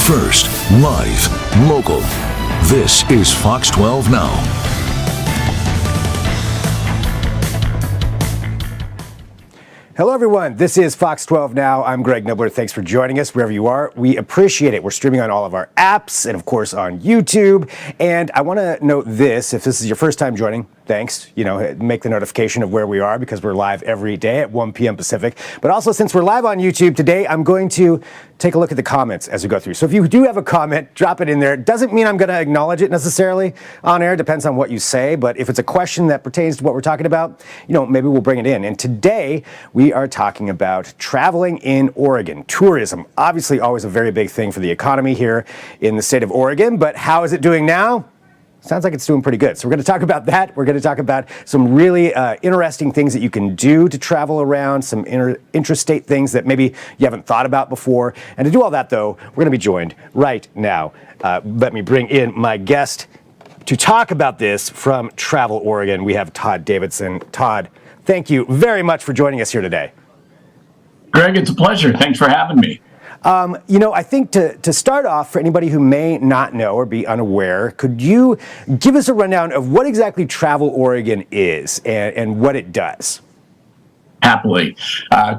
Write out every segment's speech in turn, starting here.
First, live, local. This is Fox 12 Now. Hello, everyone. This is Fox 12 Now. I'm Greg Nibbler. Thanks for joining us wherever you are. We appreciate it. We're streaming on all of our apps and, of course, on YouTube. And I want to note this. If this is your first time joining, thanks. Make the notification of where we are because we're live every day at 1 p.m. Pacific. But also, since we're live on YouTube today, I'm going to take a look at the comments as we go through. So if you do have a comment, drop it in there. It doesn't mean I'm going to acknowledge it necessarily on air. It depends on what you say. But if it's a question that pertains to what we're talking about, maybe we'll bring it in. And today, we are talking about traveling in Oregon. Tourism, obviously always a very big thing for the economy here in the state of Oregon. But how is it doing now? Sounds like it's doing pretty good. So we're going to talk about that. We're going to talk about some really interesting things that you can do to travel around, some intrastate things that maybe you haven't thought about before. And to do all that, though, we're going to be joined right now. Let me bring in my guest to talk about this from Travel Oregon. We have Todd Davidson. Todd, thank you very much for joining us here today. Greg, it's a pleasure. Thanks for having me. I think to start off, for anybody who may not know or be unaware, could you give us a rundown of what exactly Travel Oregon is and what it does? Happily.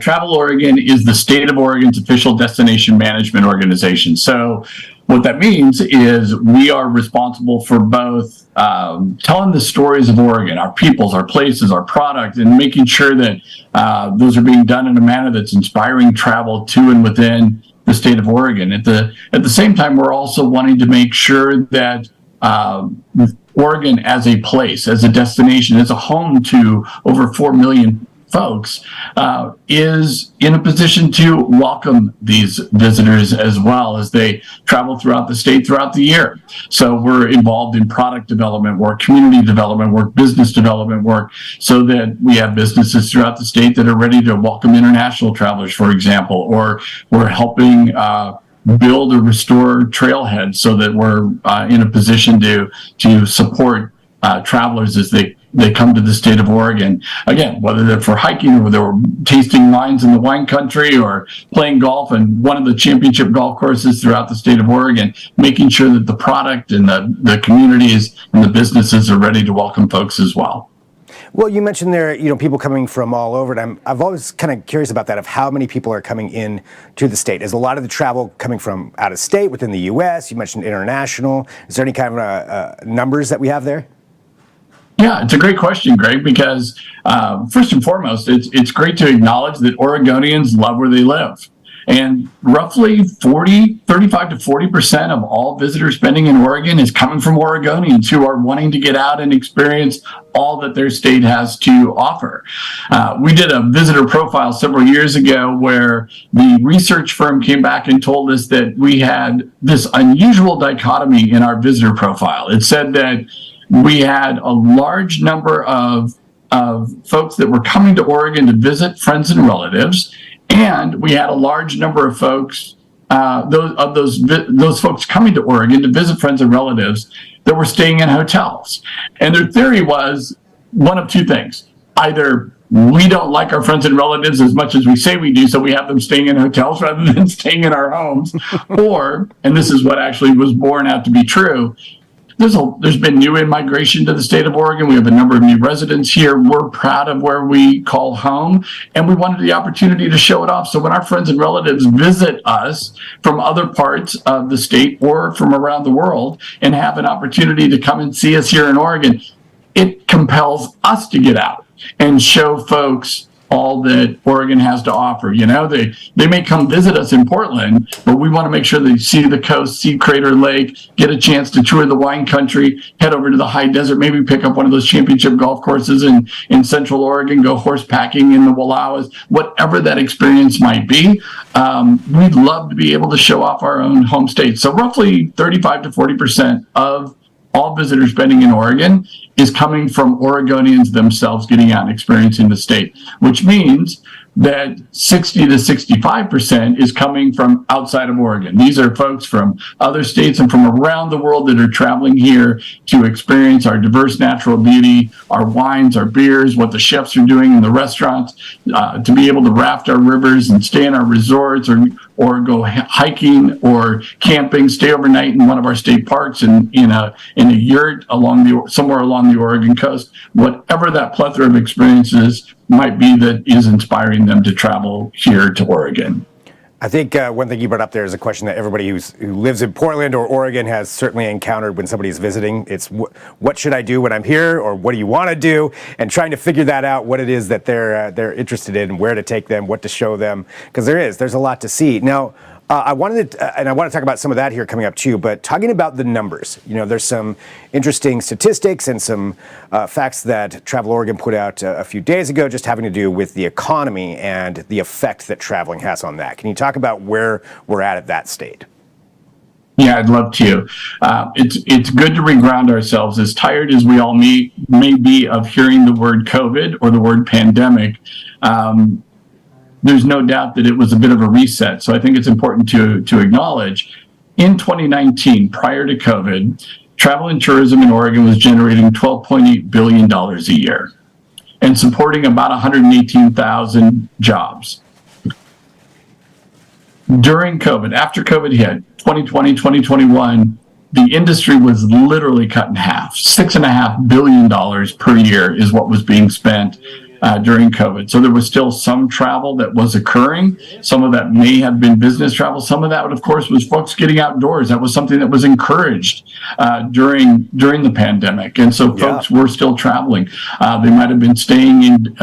Travel Oregon is the state of Oregon's official destination management organization. So what that means is we are responsible for both telling the stories of Oregon, our peoples, our places, our product, and making sure that those are being done in a manner that's inspiring travel to and within the state of Oregon. At the same time, we're also wanting to make sure that Oregon as a place, as a destination, as a home to over 4 million folks, is in a position to welcome these visitors as well as they travel throughout the state throughout the year. So we're involved in product development work, community development work, business development work, so that we have businesses throughout the state that are ready to welcome international travelers, for example, or we're helping build or restore trailheads so that we're in a position to support travelers as they come to the state of Oregon. Again, whether they're for hiking or they're tasting wines in the wine country or playing golf in one of the championship golf courses throughout the state of Oregon, making sure that the product and the communities and the businesses are ready to welcome folks as well. Well, you mentioned there, people coming from all over, and I've always kind of curious about that, of how many people are coming in to the state. Is a lot of the travel coming from out of state within the U.S.? You mentioned international. Is there any kind of numbers that we have there? Yeah, it's a great question, Greg, because first and foremost, it's great to acknowledge that Oregonians love where they live. And roughly 35 to 40% of all visitor spending in Oregon is coming from Oregonians who are wanting to get out and experience all that their state has to offer. We did a visitor profile several years ago where the research firm came back and told us that we had this unusual dichotomy in our visitor profile. It said that we had a large number of folks that were coming to Oregon to visit friends and relatives, and we had a large number of folks, those folks coming to Oregon to visit friends and relatives that were staying in hotels. And their theory was one of two things. Either we don't like our friends and relatives as much as we say we do, so we have them staying in hotels rather than staying in our homes, or, and this is what actually was borne out to be true, there's been new immigration to the state of Oregon. We have a number of new residents here. We're proud of where we call home, and we wanted the opportunity to show it off. So when our friends and relatives visit us from other parts of the state or from around the world and have an opportunity to come and see us here in Oregon, it compels us to get out and show folks all that Oregon has to offer. They may come visit us in Portland, but we want to make sure they see the coast, see Crater Lake, get a chance to tour the wine country, head over to the high desert, maybe pick up one of those championship golf courses in Central Oregon, go horse packing in the Wallowas, whatever that experience might be. We'd love to be able to show off our own home state. So roughly 35 to 40% of all visitor spending in Oregon is coming from Oregonians themselves getting out and experiencing the state, which means that 60 to 65% is coming from outside of Oregon. These are folks from other states and from around the world that are traveling here to experience our diverse natural beauty, our wines, our beers, what the chefs are doing in the restaurants, to be able to raft our rivers and stay in our resorts or or go hiking or camping, stay overnight in one of our state parks in a yurt somewhere along the Oregon coast. Whatever that plethora of experiences might be that is inspiring them to travel here to Oregon. I think one thing you brought up there is a question that everybody who lives in Portland or Oregon has certainly encountered when somebody's visiting. It's what should I do when I'm here, or what do you want to do, and trying to figure that out, what it is that they're interested in, where to take them, what to show them, because there's a lot to see. Now, I want to talk about some of that here coming up too, but talking about the numbers, there's some interesting statistics and some facts that Travel Oregon put out a few days ago, just having to do with the economy and the effect that traveling has on that. Can you talk about where we're at that state? Yeah, I'd love to. It's good to reground ourselves. As tired as we all may be of hearing the word COVID or the word pandemic, there's no doubt that it was a bit of a reset. So I think it's important to acknowledge in 2019, prior to COVID, travel and tourism in Oregon was generating $12.8 billion a year and supporting about 118,000 jobs. During COVID, after COVID hit, 2020, 2021, the industry was literally cut in half. $6.5 billion per year is what was being spent during COVID. So there was still some travel that was occurring. Some of that may have been business travel. Some of that, of course, was folks getting outdoors. That was something that was encouraged during the pandemic. And so folks were still traveling. They might have been staying in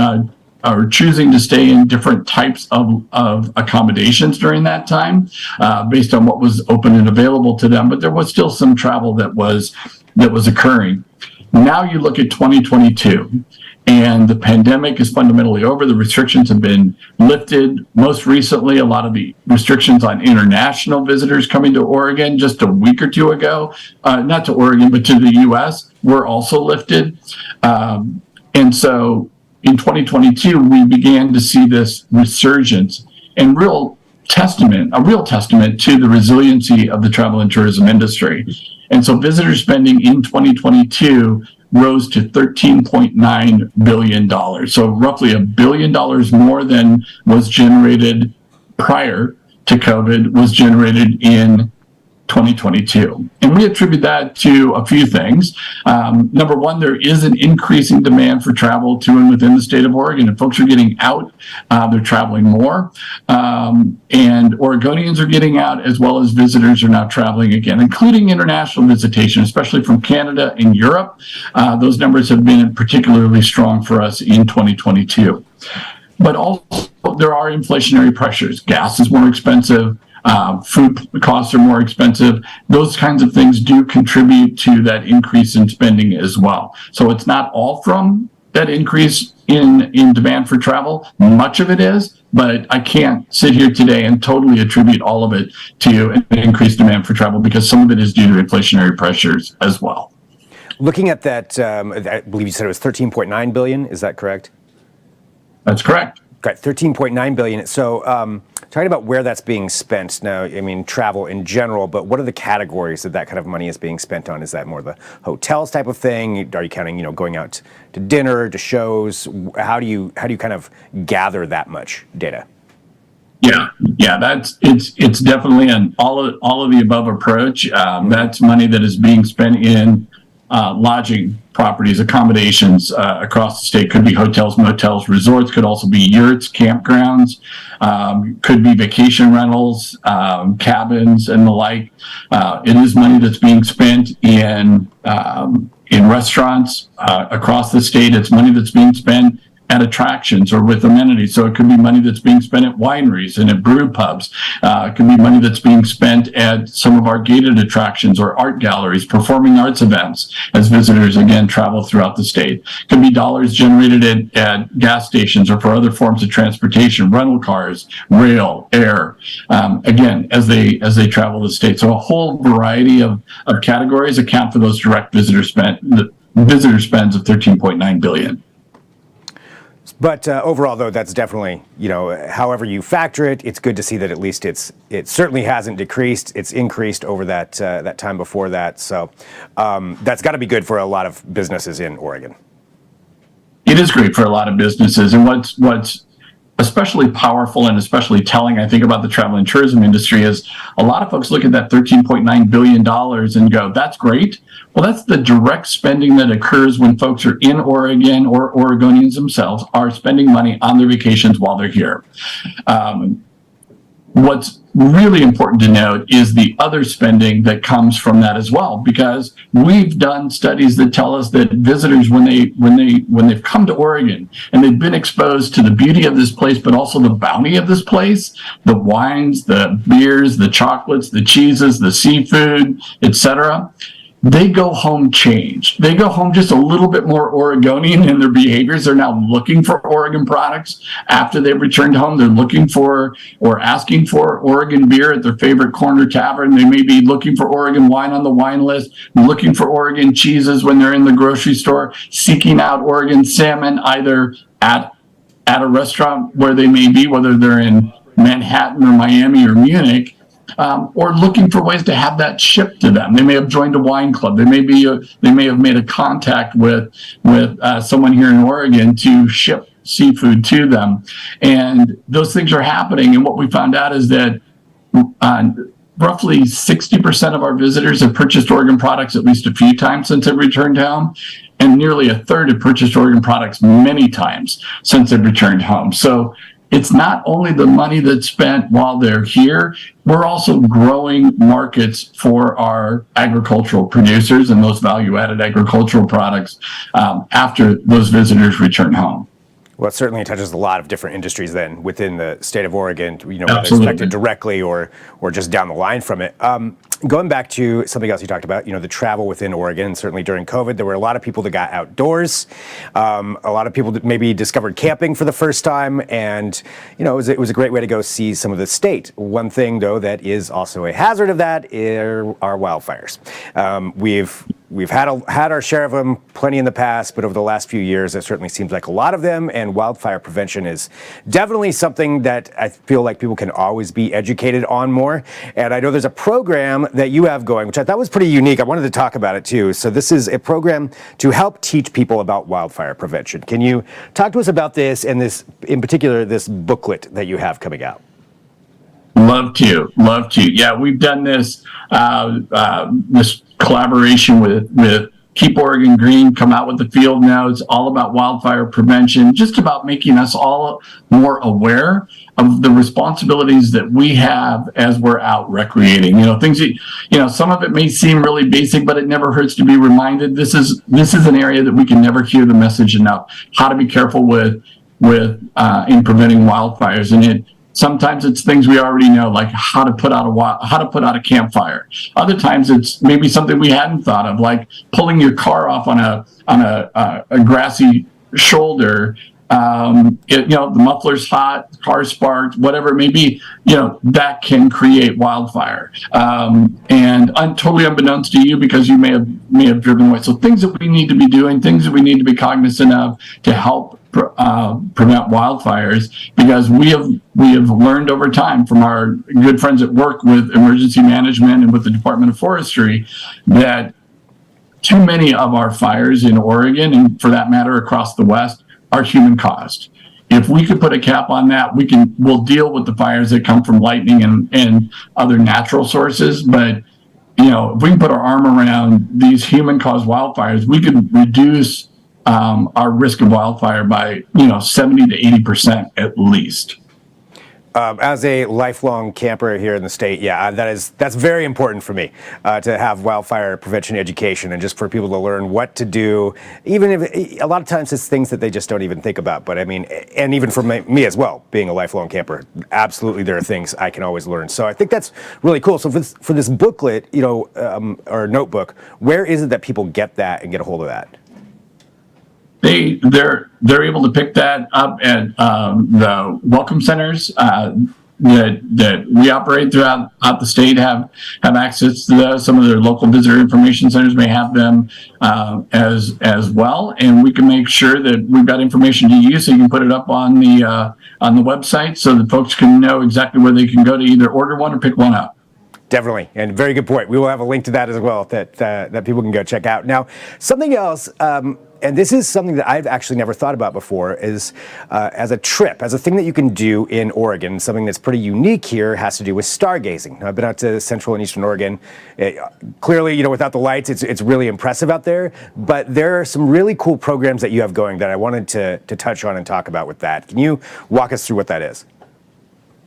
or choosing to stay in different types of accommodations during that time based on what was open and available to them. But there was still some travel that was occurring. Now you look at 2022, and the pandemic is fundamentally over. The restrictions have been lifted. Most recently, a lot of the restrictions on international visitors coming to Oregon just a week or two ago, not to Oregon, but to the U.S., were also lifted. And so in 2022, we began to see this resurgence and a real testament to the resiliency of the travel and tourism industry. And so visitor spending in 2022 rose to $13.9 billion. So roughly $1 billion more than was generated prior to COVID was generated in 2022. And we attribute that to a few things. Number one, there is an increasing demand for travel to and within the state of Oregon. And folks are getting out, they're traveling more. And Oregonians are getting out, as well as visitors are now traveling again, including international visitation, especially from Canada and Europe. Those numbers have been particularly strong for us in 2022. But also, there are inflationary pressures. Gas is more expensive. Food costs are more expensive. Those kinds of things do contribute to that increase in spending as well. So it's not all from that increase in demand for travel. Much of it is, but I can't sit here today and totally attribute all of it to an increased demand for travel, because some of it is due to inflationary pressures as well. Looking at that, I believe you said it was $13.9 billion. Is that correct? That's correct. Correct, $13.9 billion. So talking about where that's being spent now, I mean, travel in general, but what are the categories that kind of money is being spent on? Is that more the hotels type of thing? Are you counting, going out to dinner, to shows? How do you kind of gather that much data? Yeah, it's definitely an all of the above approach. That's money that is being spent in lodging properties, accommodations across the state. Could be hotels, motels, resorts, could also be yurts, campgrounds, could be vacation rentals, cabins, and the like. It is money that's being spent in restaurants across the state. It's money that's being spent at attractions or with amenities. So it could be money that's being spent at wineries and at brew pubs. It could be money that's being spent at some of our gated attractions or art galleries, performing arts events as visitors, again, travel throughout the state. It could be dollars generated at gas stations or for other forms of transportation, rental cars, rail, air, again, as they travel the state. So a whole variety of categories account for those direct visitor spends of $13.9 billion. But overall, though, that's definitely, however you factor it, it's good to see that at least it certainly hasn't decreased. It's increased over that time before that. So that's got to be good for a lot of businesses in Oregon. It is great for a lot of businesses. And what's especially powerful and especially telling, I think, about the travel and tourism industry is a lot of folks look at that $13.9 billion and go, that's great. Well, that's the direct spending that occurs when folks are in Oregon, or Oregonians themselves are spending money on their vacations while they're here. What's really important to note is the other spending that comes from that as well, because we've done studies that tell us that visitors, when they've come to Oregon and they've been exposed to the beauty of this place, but also the bounty of this place, the wines, the beers, the chocolates, the cheeses, the seafood, etc., they go home changed. They go home just a little bit more Oregonian in their behaviors. They're now looking for Oregon products. After they've returned home, they're looking for or asking for Oregon beer at their favorite corner tavern. They may be looking for Oregon wine on the wine list, looking for Oregon cheeses when they're in the grocery store, seeking out Oregon salmon either at a restaurant where they may be, whether they're in Manhattan or Miami or Munich, or looking for ways to have that shipped to them. They may have joined a wine club. They may have made a contact with someone here in Oregon to ship seafood to them, and those things are happening. And what we found out is that roughly 60% of our visitors have purchased Oregon products at least a few times since they've returned home, and nearly a third have purchased Oregon products many times since they've returned home. So it's not only the money that's spent while they're here, we're also growing markets for our agricultural producers and those value-added agricultural products after those visitors return home. Well, it certainly touches a lot of different industries then within the state of Oregon, whether it's affected directly or just down the line from it. Going back to something else you talked about, the travel within Oregon, certainly during COVID, there were a lot of people that got outdoors. A lot of people that maybe discovered camping for the first time, and it was a great way to go see some of the state. One thing, though, that is also a hazard of that are wildfires. We've had our share of them plenty in the past, but over the last few years, it certainly seems like a lot of them, and wildfire prevention is definitely something that I feel like people can always be educated on more. And I know there's a program that you have going, which I thought was pretty unique. I wanted to talk about it too. So this is a program to help teach people about wildfire prevention. Can you talk to us about this, and this, in particular, this booklet that you have coming out? Love to. Yeah, we've done this this collaboration with Keep Oregon Green, come out with the field notes, all about wildfire prevention, just about making us all more aware of the responsibilities that we have as we're out recreating. Things that, some of it may seem really basic, but it never hurts to be reminded. This is an area that we can never hear the message enough, how to be careful with in preventing wildfires. And sometimes it's things we already know, like how to put out a campfire. Other times it's maybe something we hadn't thought of, like pulling your car off on a grassy shoulder. The muffler's hot, the car's sparked, whatever it may be. That can create wildfire. And totally unbeknownst to you, because you may have driven away. So things that we need to be doing, things that we need to be cognizant of to help prevent wildfires, because we have learned over time from our good friends that work with emergency management and with the Department of Forestry that too many of our fires in Oregon, and for that matter across the West, are human caused. If we could put a cap on that, we'll deal with the fires that come from lightning and other natural sources. But if we can put our arm around these human caused wildfires, we could reduce our risk of wildfire by 70 to 80% at least. As a lifelong camper here in the state, that's very important for me to have wildfire prevention education, and just for people to learn what to do, even if a lot of times it's things that they just don't even think about. But I mean, and even for me as well, being a lifelong camper, absolutely there are things I can always learn. So I think that's really cool. So for this booklet, or notebook, where is it that people get that and get a hold of that? They're able to pick that up at the welcome centers that we operate throughout the state have access to those. Some of their local visitor information centers may have them as well, and we can make sure that we've got information to use, so you can put it up on the website so that folks can know exactly where they can go to either order one or pick one up. Definitely, and very good point. We will have a link to that as well that people can go check out. Now, something else. And this is something that I've actually never thought about before, is as a trip, as a thing that you can do in Oregon. Something that's pretty unique here has to do with stargazing. Now, I've been out to Central and Eastern Oregon. Clearly, without the lights, it's really impressive out there. But there are some really cool programs that you have going that I wanted to touch on and talk about with that. Can you walk us through what that is?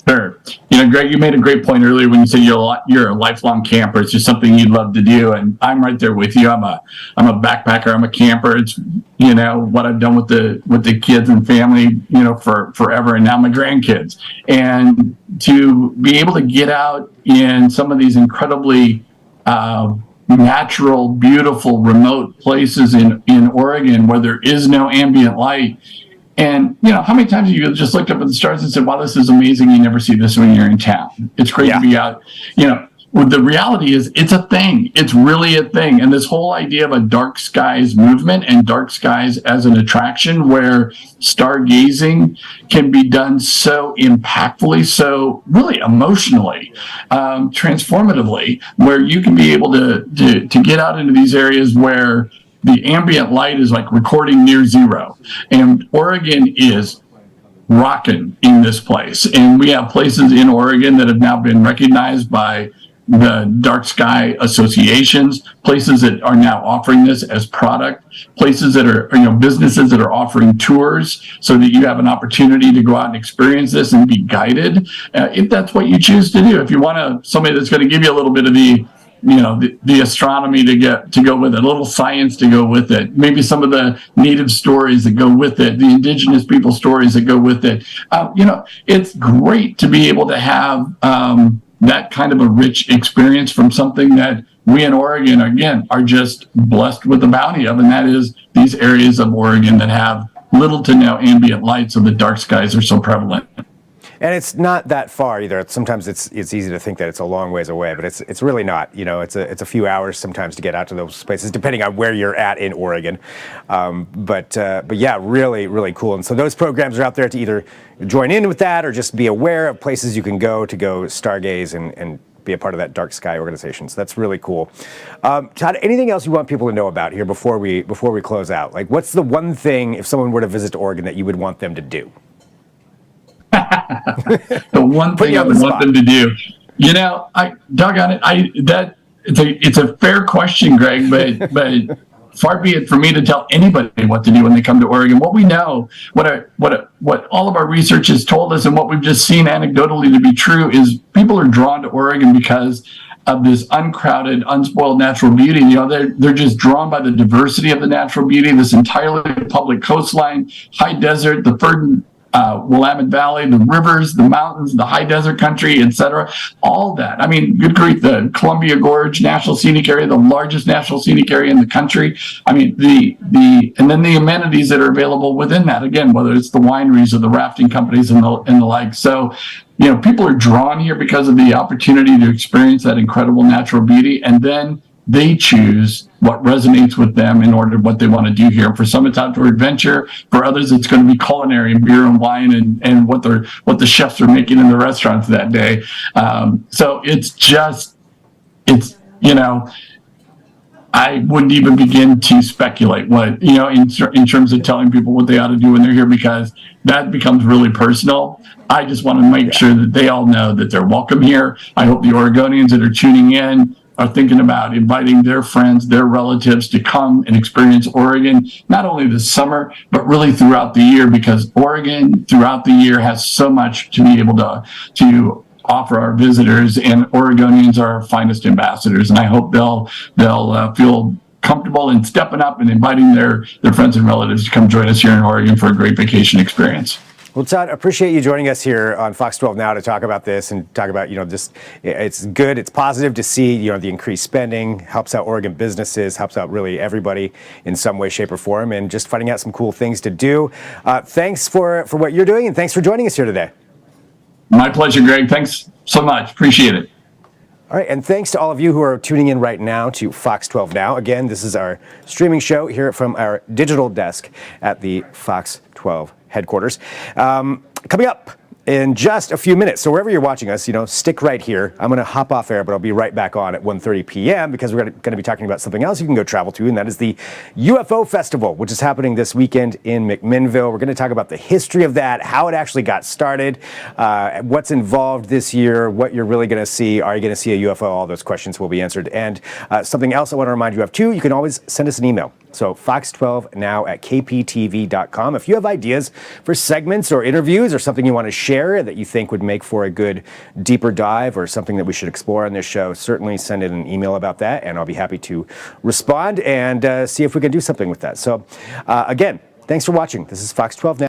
Sure. Greg, you made a great point earlier when you said you're a lifelong camper. It's just something you'd love to do, and I'm right there with you. I'm a backpacker. I'm a camper. It's what I've done with the kids and family for forever, and now my grandkids. And to be able to get out in some of these incredibly natural, beautiful, remote places in Oregon where there is no ambient light. And, how many times have you just looked up at the stars and said, wow, this is amazing. You never see this when you're in town. It's great to be out. Well, the reality is it's a thing. It's really a thing. And this whole idea of a dark skies movement and dark skies as an attraction where stargazing can be done so impactfully, so really emotionally, transformatively, where you can be able to get out into these areas where the ambient light is like recording near zero. And Oregon is rocking in this place. And we have places in Oregon that have now been recognized by the dark sky associations, places that are now offering this as product, places that are, businesses that are offering tours so that you have an opportunity to go out and experience this and be guided. If that's what you choose to do, if you want somebody that's going to give you a little bit of the astronomy to go with it, a little science to go with it, maybe some of the native stories that go with it, the indigenous people stories that go with it. It's great to be able to have that kind of a rich experience from something that we in Oregon, again, are just blessed with the bounty of, and that is these areas of Oregon that have little to no ambient light, so the dark skies are so prevalent. And it's not that far either. Sometimes it's easy to think that it's a long ways away, but it's really not. It's a few hours sometimes to get out to those places, depending on where you're at in Oregon. But yeah, really, really cool. And so those programs are out there to either join in with that or just be aware of places you can go stargaze and be a part of that dark sky organization. So that's really cool. Todd, anything else you want people to know about here before we close out? Like, what's the one thing, if someone were to visit Oregon, that you would want them to do? The one thing I would want them to do, doggone it, it's a fair question, Greg, but far be it for me to tell anybody what to do when they come to Oregon. What we know, what all of our research has told us, and what we've just seen anecdotally to be true, is people are drawn to Oregon because of this uncrowded, unspoiled natural beauty. They're just drawn by the diversity of the natural beauty, this entirely public coastline, high desert, the Ferdinand Willamette Valley, the rivers, the mountains, the high desert country, etc. All that. I mean, good grief, the Columbia Gorge National Scenic Area, the largest national scenic area in the country. I mean, and then the amenities that are available within that. Again, whether it's the wineries or the rafting companies and the like. So, people are drawn here because of the opportunity to experience that incredible natural beauty, and then they choose what resonates with them in order to what they want to do here. For some, it's outdoor adventure. For others, it's going to be culinary and beer and wine and what the chefs are making in the restaurants that day. So I wouldn't even begin to speculate what, in terms of telling people what they ought to do when they're here, because that becomes really personal. I just want to make sure that they all know that they're welcome here. I hope the Oregonians that are tuning in are thinking about inviting their friends, their relatives to come and experience Oregon, not only this summer, but really throughout the year, because Oregon throughout the year has so much to be able to offer our visitors, and Oregonians are our finest ambassadors. And I hope they'll feel comfortable in stepping up and inviting their friends and relatives to come join us here in Oregon for a great vacation experience. Well, Todd, appreciate you joining us here on Fox 12 Now to talk about this and talk about, it's good, it's positive to see, the increased spending, helps out Oregon businesses, helps out really everybody in some way, shape, or form, and just finding out some cool things to do. Thanks for what you're doing, and thanks for joining us here today. My pleasure, Greg. Thanks so much. Appreciate it. All right, and thanks to all of you who are tuning in right now to Fox 12 Now. Again, this is our streaming show here from our digital desk at the Fox 12 headquarters. Coming up, in just a few minutes. So wherever you're watching us, stick right here. I'm going to hop off air, but I'll be right back on at 1:30 p.m. because we're going to be talking about something else you can go travel to, and that is the UFO Festival, which is happening this weekend in McMinnville. We're going to talk about the history of that, how it actually got started, what's involved this year, what you're really going to see. Are you going to see a UFO? All those questions will be answered. And something else I want to remind you of, too, you can always send us an email. So fox12now@kptv.com. If you have ideas for segments or interviews or something you want to share that you think would make for a good deeper dive or something that we should explore on this show, certainly send in an email about that, and I'll be happy to respond and see if we can do something with that. So again, thanks for watching. This is Fox 12 Now.